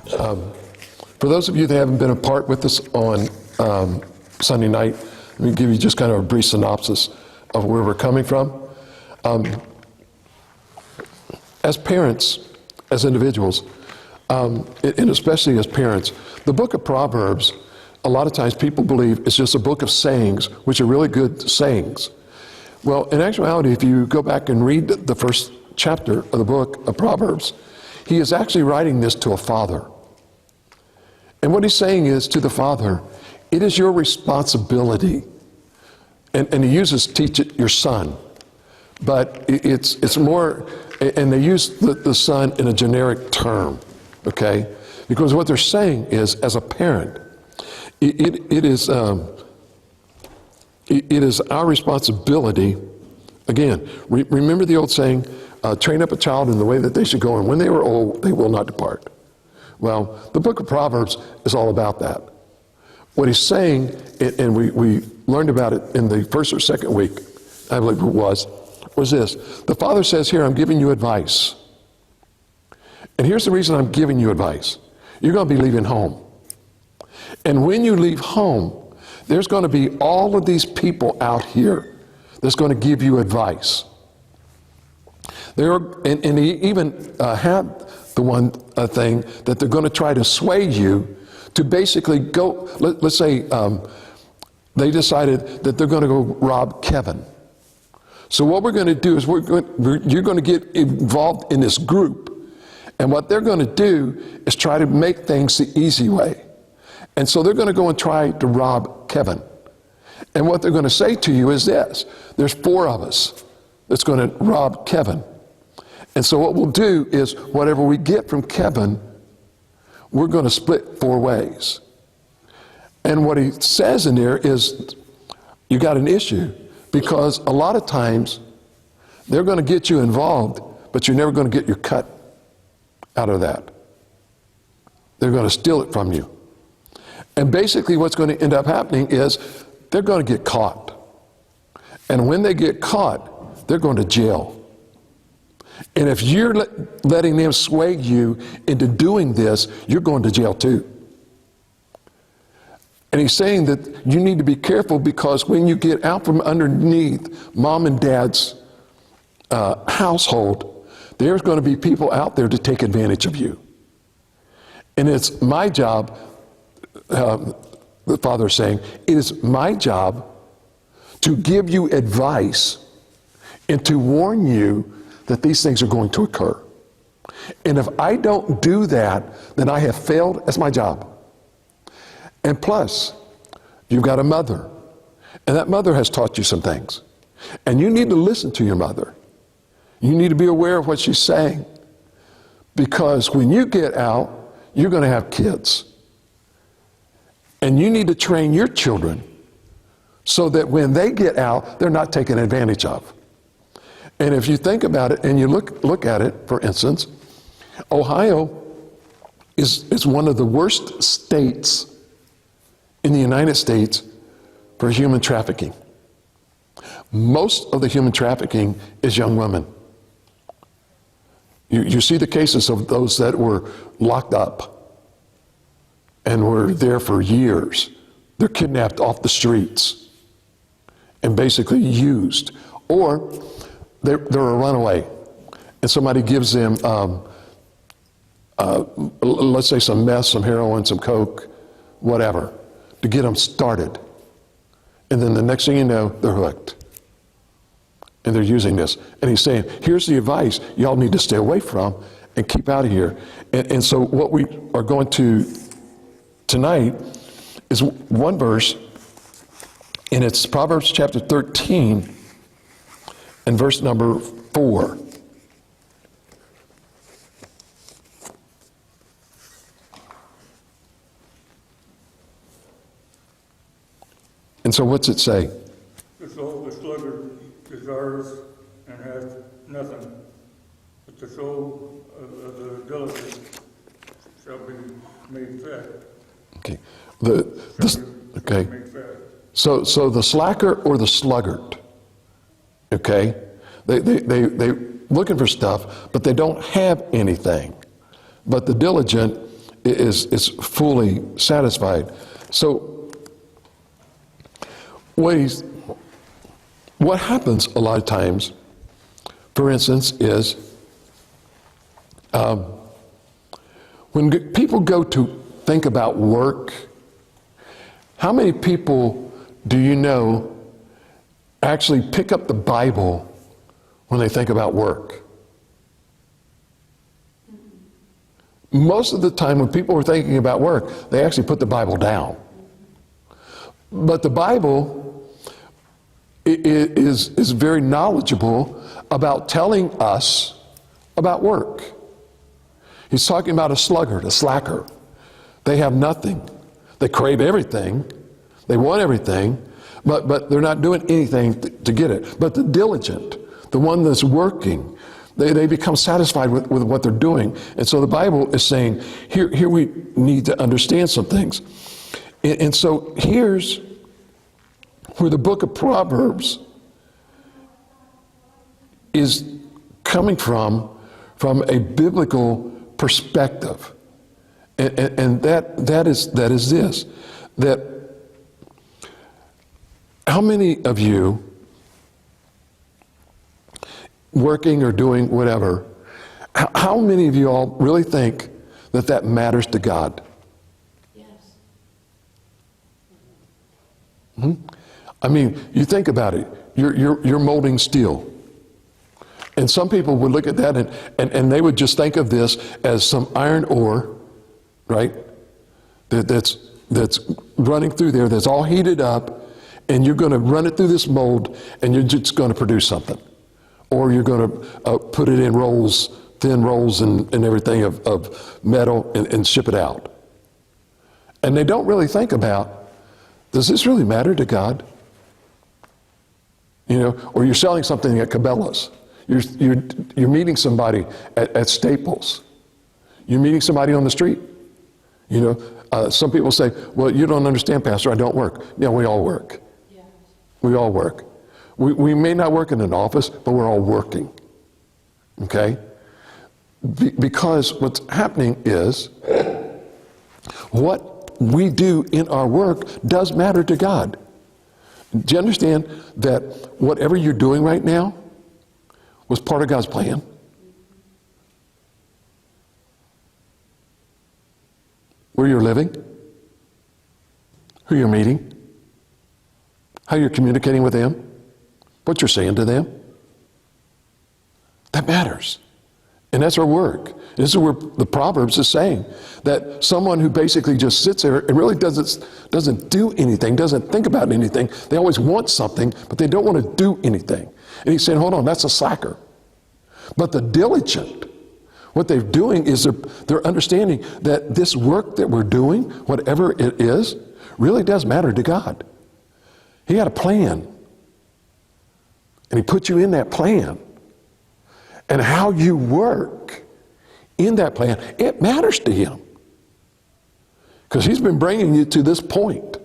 For those of you that haven't been a part with us on Sunday night, let me give you just kind of a brief synopsis of where we're coming from. As parents, as individuals, and especially as parents, the book of Proverbs, a lot of times people believe it's just a book of sayings, which are really good sayings. Well, in actuality, if you go back and read the first chapter of the book of Proverbs, he is actually writing this to a father. And what he's saying is to the father, it is your responsibility. And he uses teach it your son. But it's more, and they use the son in a generic term, okay? Because what they're saying is, as a parent, it is our responsibility. Again, remember the old saying, train up a child in the way that they should go, and when they are old, they will not depart. Well, the book of Proverbs is all about that. What he's saying, and we learned about it in the first or second week, I believe it was this. The father says, here, I'm giving you advice. And here's the reason I'm giving you advice. You're going to be leaving home. And when you leave home, there's going to be all of these people out here that's going to give you advice. And he even had the one thing that they're going to try to sway you to basically go, let's say they decided that they're going to go rob Kevin. So what we're going to do is you're going to get involved in this group. And what they're going to do is try to make things the easy way. And so they're going to go and try to rob Kevin. And what they're going to say to you is this: there's 4 of us that's going to rob Kevin. And so what we'll do is whatever we get from Kevin, we're going to split 4 ways. And what he says in there is, you got an issue, because a lot of times they're going to get you involved, but you're never going to get your cut out of that. They're going to steal it from you. And basically what's going to end up happening is they're going to get caught. And when they get caught, they're going to jail. And if you're letting them sway you into doing this, you're going to jail too. And he's saying that you need to be careful, because when you get out from underneath mom and dad's household, there's going to be people out there to take advantage of you. And it's my job, the father is saying, it is my job to give you advice and to warn you that these things are going to occur. And if I don't do that, then I have failed. That's my job. And plus, you've got a mother, and that mother has taught you some things. And you need to listen to your mother. You need to be aware of what she's saying, because when you get out, you're going to have kids. And you need to train your children so that when they get out, they're not taken advantage of. And if you think about it and you look at it, for instance, Ohio is one of the worst states in the United States for human trafficking. Most of the human trafficking is young women. You see the cases of those that were locked up and were there for years. They're kidnapped off the streets and basically used. Or they're a runaway, and somebody gives them, let's say some meth, some heroin, some coke, whatever, to get them started. And then the next thing you know, they're hooked. And they're using this. And he's saying, here's the advice y'all need to stay away from and keep out of here. And so what we are going to tonight is one verse, and it's Proverbs chapter 13 and verse number 4. And so what's it say? The soul of the sluggard desires and has nothing, but the soul of the diligent shall be made fat. Okay. Okay. So the slacker or the sluggard, okay? They looking for stuff, but they don't have anything. But the diligent is fully satisfied. So what happens a lot of times, for instance, is when people go to think about work, how many people do you know actually pick up the Bible when they think about work? Most of the time when people are thinking about work, they actually put the Bible down. But the Bible is very knowledgeable about telling us about work. He's talking about a sluggard, a slacker. They have nothing. They crave everything. They want everything, but they're not doing anything to get it. But the diligent, the one that's working, they become satisfied with what they're doing. And so the Bible is saying, here we need to understand some things. And so here's where the book of Proverbs is coming from a biblical perspective. And that is this, that how many of you working or doing whatever, how many of you all really think that matters to God? Yes. I mean, you think about it. You're molding steel. And some people would look at that and they would just think of this as some iron ore, right? That's running through there, that's all heated up, and you're going to run it through this mold, and you're just going to produce something. Or you're going to put it in rolls, thin rolls and everything of metal and ship it out. And they don't really think about, does this really matter to God? You know, or you're selling something at Cabela's. You're meeting somebody at Staples. You're meeting somebody on the street. You know, some people say, well, you don't understand, Pastor, I don't work. Yeah, we all work. Yes. We all work. We may not work in an office, but we're all working. Okay? Because what's happening is what we do in our work does matter to God. Do you understand that whatever you're doing right now was part of God's plan? Where you're living, who you're meeting, how you're communicating with them, what you're saying to them, that matters. And that's our work. This is where the Proverbs is saying that someone who basically just sits there and really doesn't do anything, doesn't think about anything, they always want something, but they don't want to do anything. And he's saying, hold on, that's a slacker. But the diligent, what they're doing is they're understanding that this work that we're doing, whatever it is, really does matter to God. He had a plan. And he put you in that plan. And how you work in that plan, it matters to him. Because he's been bringing you to this point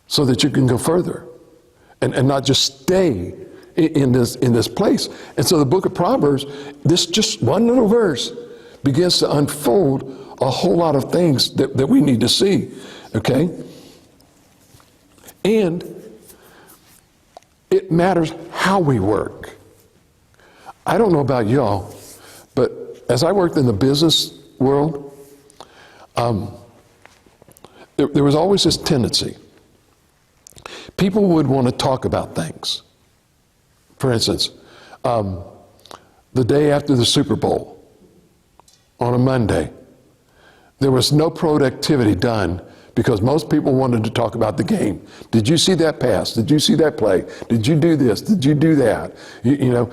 so that you can go further and not just stay in this place. And so the book of Proverbs, this just one little verse begins to unfold a whole lot of things that we need to see. Okay? And it matters how we work. I don't know about y'all, but as I worked in the business world, there was always this tendency. People would want to talk about things. For instance, the day after the Super Bowl, on a Monday, there was no productivity done because most people wanted to talk about the game. Did you see that pass? Did you see that play? Did you do this? Did you do that? You know,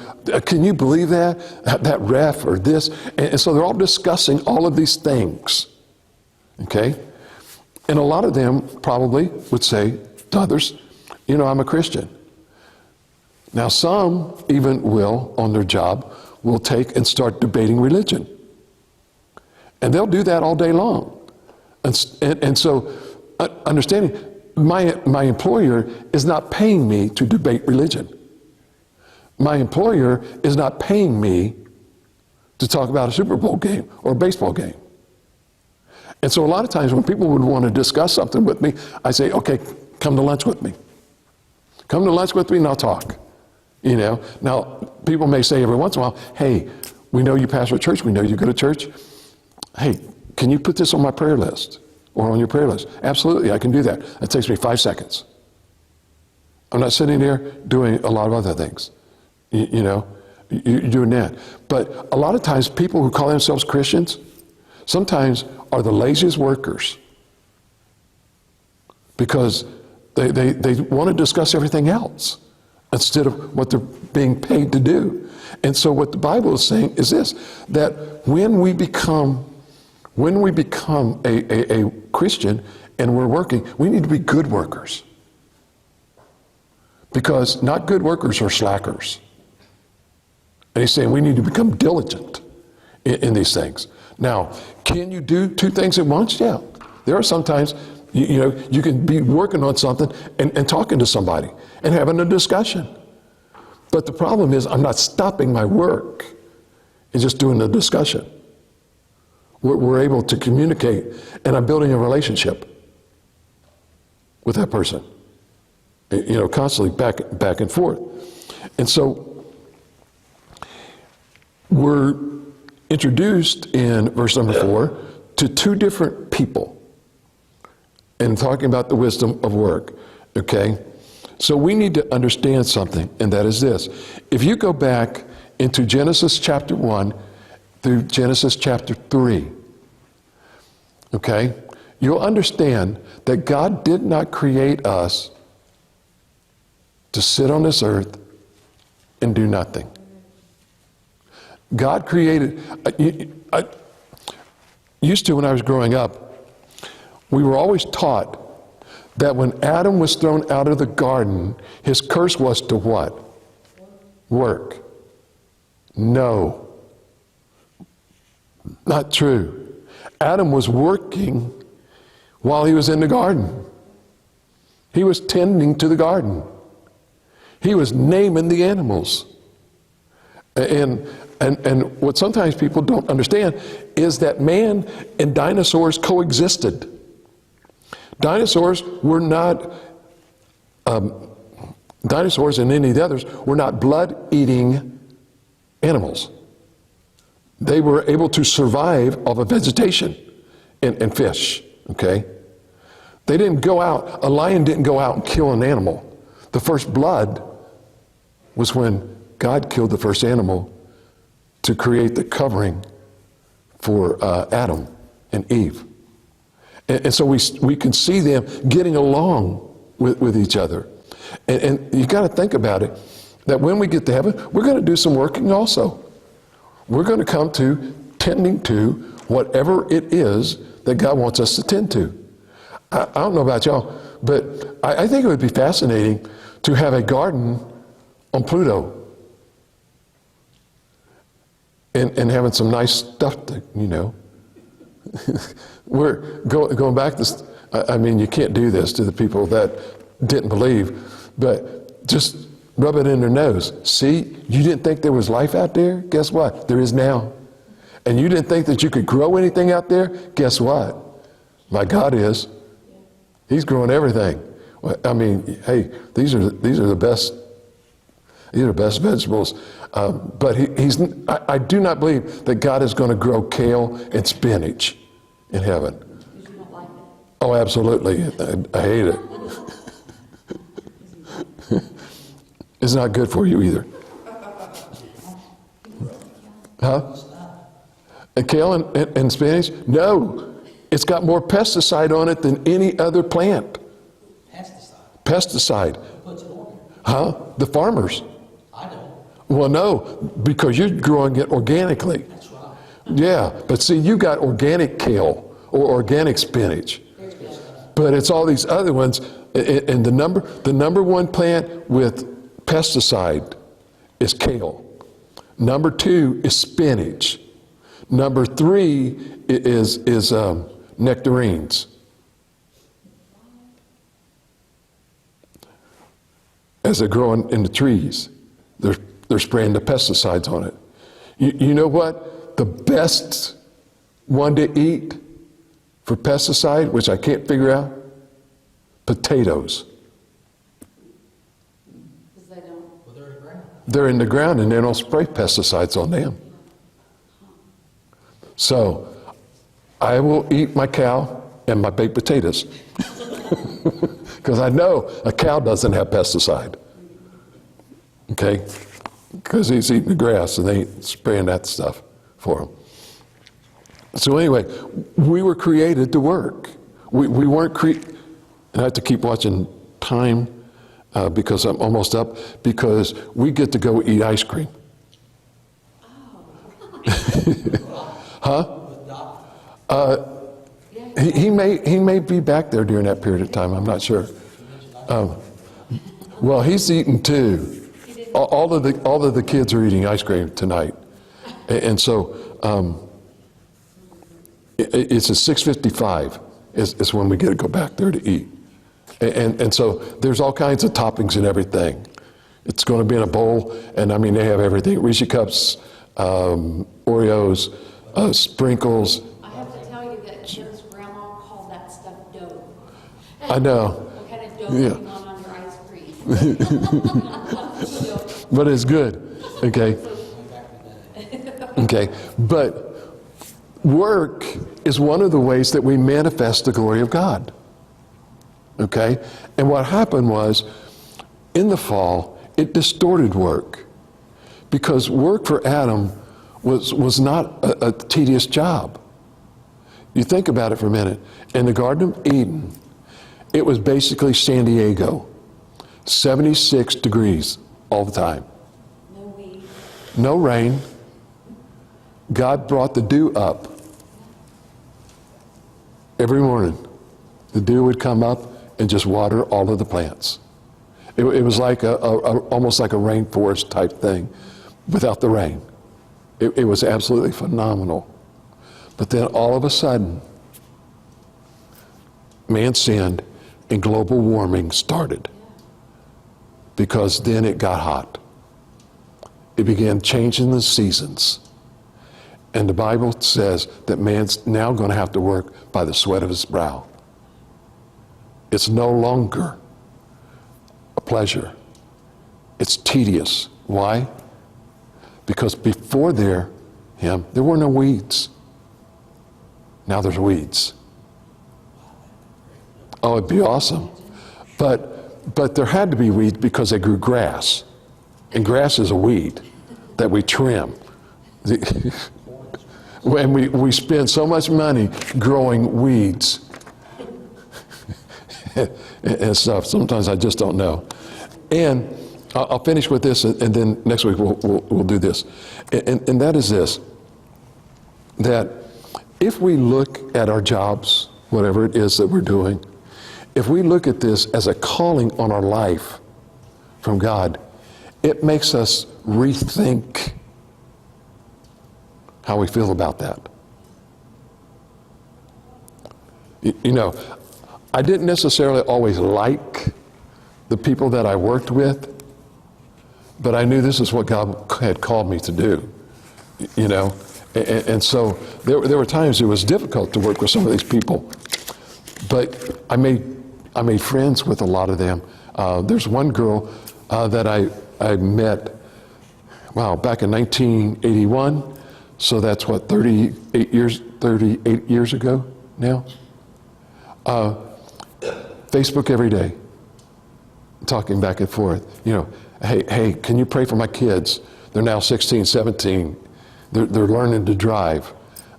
can you believe that? That ref or this? And so they're all discussing all of these things. Okay? And a lot of them probably would say to others, you know, I'm a Christian. Now some even will, on their job, will take and start debating religion. And they'll do that all day long. And so, understanding, my employer is not paying me to debate religion. My employer is not paying me to talk about a Super Bowl game or a baseball game. And so a lot of times when people would want to discuss something with me, I say, okay, come to lunch with me. Come to lunch with me and I'll talk. You know, now people may say every once in a while, hey, we know you pastor a church, we know you go to church. Hey, can you put this on my prayer list or on your prayer list? Absolutely, I can do that. It takes me 5 seconds. I'm not sitting there doing a lot of other things. You know, you're doing that. But a lot of times people who call themselves Christians sometimes are the laziest workers because they want to discuss everything else instead of what they're being paid to do. And so what the Bible is saying is this, that when we become a Christian and we're working, we need to be good workers. Because not good workers are slackers. And he's saying we need to become diligent in these things. Now, can you do two things at once? Yeah. There are sometimes, you know, you can be working on something and talking to somebody and having a discussion. But the problem is I'm not stopping my work and just doing the discussion. We're able to communicate and I'm building a relationship with that person. You know, constantly back and forth. And so we're introduced in verse number 4 to two different people and talking about the wisdom of work, okay? So we need to understand something, and that is this. If you go back into Genesis chapter 1 through Genesis chapter 3, okay, you'll understand that God did not create us to sit on this earth and do nothing. God created, I used to when I was growing up, we were always taught that when Adam was thrown out of the garden, his curse was to what? Work. No. Not true. Adam was working while he was in the garden. He was tending to the garden. He was naming the animals. And what sometimes people don't understand is that man and dinosaurs coexisted. Dinosaurs were not, dinosaurs and any of the others were not blood-eating animals. They were able to survive off of vegetation and fish, okay? They didn't go out, a lion didn't go out and kill an animal. The first blood was when God killed the first animal to create the covering for Adam and Eve. And so we can see them getting along with each other. And you got to think about it, that when we get to heaven, we're going to do some working also. We're going to come to tending to whatever it is that God wants us to tend to. I don't know about y'all, but I think it would be fascinating to have a garden on Pluto and having some nice stuff to, you know. We're going back to, I mean, you can't do this to the people that didn't believe, but just rub it in their nose. See, you didn't think there was life out there? Guess what? There is now. And you didn't think that you could grow anything out there? Guess what? My God is. He's growing everything. I mean, hey, these are the best. These are the best vegetables. But I do not believe that God is going to grow kale and spinach in heaven. You don't like it? Oh, absolutely. I hate it. It's not good for you either. Huh? And kale and spinach? No. It's got more pesticide on it than any other plant. Pesticide. Who puts it on? Huh? The farmers. I don't. Well, no, because you're growing it organically. That's right. Yeah, but see, you got organic kale or organic spinach. But it's all these other ones, and the number one plant with pesticide is kale. Number 2 is spinach. Number 3 is nectarines. As they're growing in the trees, they're spraying the pesticides on it. You know what? The best one to eat for pesticide, which I can't figure out? Potatoes. Because they don't. Well, they're in the ground. They're in the ground and they don't spray pesticides on them. So I will eat my cow and my baked potatoes. Because I know a cow doesn't have pesticide. Okay? Because he's eating the grass and they ain't spraying that stuff for him. So anyway, we were created to work. We weren't created, and I have to keep watching time because I'm almost up, because we get to go eat ice cream. Huh? He may be back there during that period of time. I'm not sure. Well, he's eating too. All of the kids are eating ice cream tonight, and so it's at 6:55 is when we get to go back there to eat, and so there's all kinds of toppings and everything. It's going to be in a bowl, and I mean they have everything: Reese's Cups, Oreos, sprinkles. I have to tell you that Jim's grandma called that stuff dough. I know. What kind of dough Yeah. do you want on your ice cream? But it's good, okay? Okay, but work is one of the ways that we manifest the glory of God, okay? And what happened was, in the fall, it distorted work, because work for Adam was not a tedious job. You think about it for a minute. In the Garden of Eden, it was basically San Diego, 76 degrees all the time. No weed. No rain. God brought the dew up every morning. The dew would come up and just water all of the plants. It was like almost like a rainforest type thing without the rain. It was absolutely phenomenal. But then all of a sudden, man sinned and global warming started, because then it got hot. It began changing the seasons. And the Bible says that man's now going to have to work by the sweat of his brow. It's no longer a pleasure. It's tedious. Why? Because before there were no weeds. Now there's weeds. Oh, it'd be awesome. But there had to be weeds because they grew grass. And grass is a weed that we trim. When we spend so much money growing weeds and stuff, sometimes I just don't know. And I'll finish with this, and then next week we'll do this. And that is this, that if we look at our jobs, whatever it is that we're doing, if we look at this as a calling on our life from God, it makes us rethink how we feel about that. You know, I didn't necessarily always like the people that I worked with, but I knew this is what God had called me to do, you know. And so there were times it was difficult to work with some of these people, but I made friends with a lot of them. There's one girl that I met, back in 1981. So that's what, 38 years ago now? Facebook every day, talking back and forth. You know, hey, can you pray for my kids? They're now 16, 17. They're learning to drive.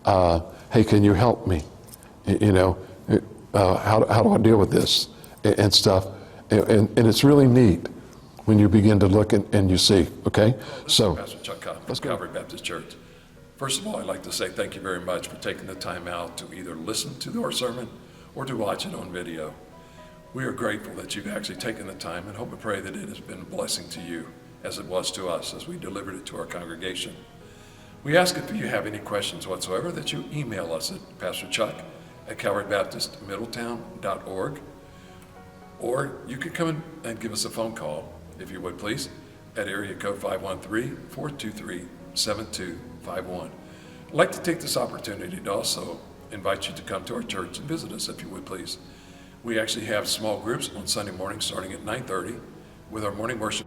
Hey, can you help me? You know, how do I deal with this and stuff? And it's really neat when you begin to look and you see, okay? So, Pastor Chuck from Calvary Baptist Church. First of all, I'd like to say thank you very much for taking the time out to either listen to our sermon or to watch it on video. We are grateful that you've actually taken the time, and hope and pray that it has been a blessing to you as it was to us as we delivered it to our congregation. We ask if you have any questions whatsoever that you email us at pastorchuck@calvarybaptistmiddletown.org, or you could come in and give us a phone call, if you would please, at area code 513-423-7251. I'd like to take this opportunity to also invite you to come to our church and visit us if you would please. We actually have small groups on Sunday morning starting at 9:30 with our morning worship.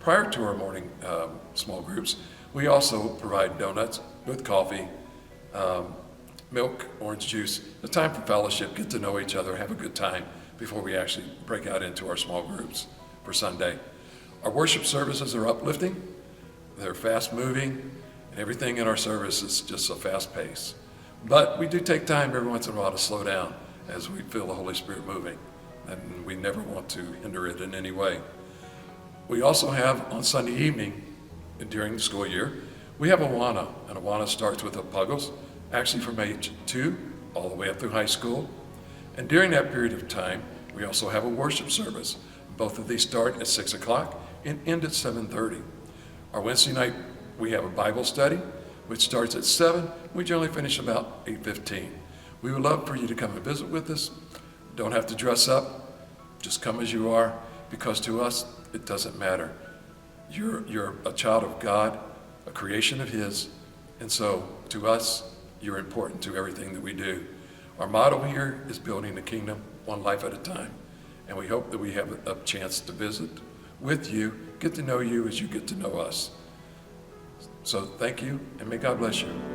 Prior to our morning small groups, we also provide donuts with coffee, milk, orange juice, a time for fellowship, get to know each other, have a good time before we actually break out into our small groups for Sunday. Our worship services are uplifting, they're fast moving, and everything in our service is just a fast pace. But we do take time every once in a while to slow down as we feel the Holy Spirit moving, and we never want to hinder it in any way. We also have on Sunday evening and during the school year, we have Awana, and Awana starts with the Puggles, actually from age 2 all the way up through high school. And during that period of time, we also have a worship service. Both of these start at 6 o'clock and end at 7:30. Our Wednesday night, we have a Bible study, which starts at 7. We generally finish about 8:15. We would love for you to come and visit with us. Don't have to dress up. Just come as you are, because to us, it doesn't matter. You're a child of God, a creation of His, and so to us, you're important to everything that we do. Our motto here is building the kingdom one life at a time, and we hope that we have a chance to visit with you, get to know you as you get to know us. So thank you, and may God bless you.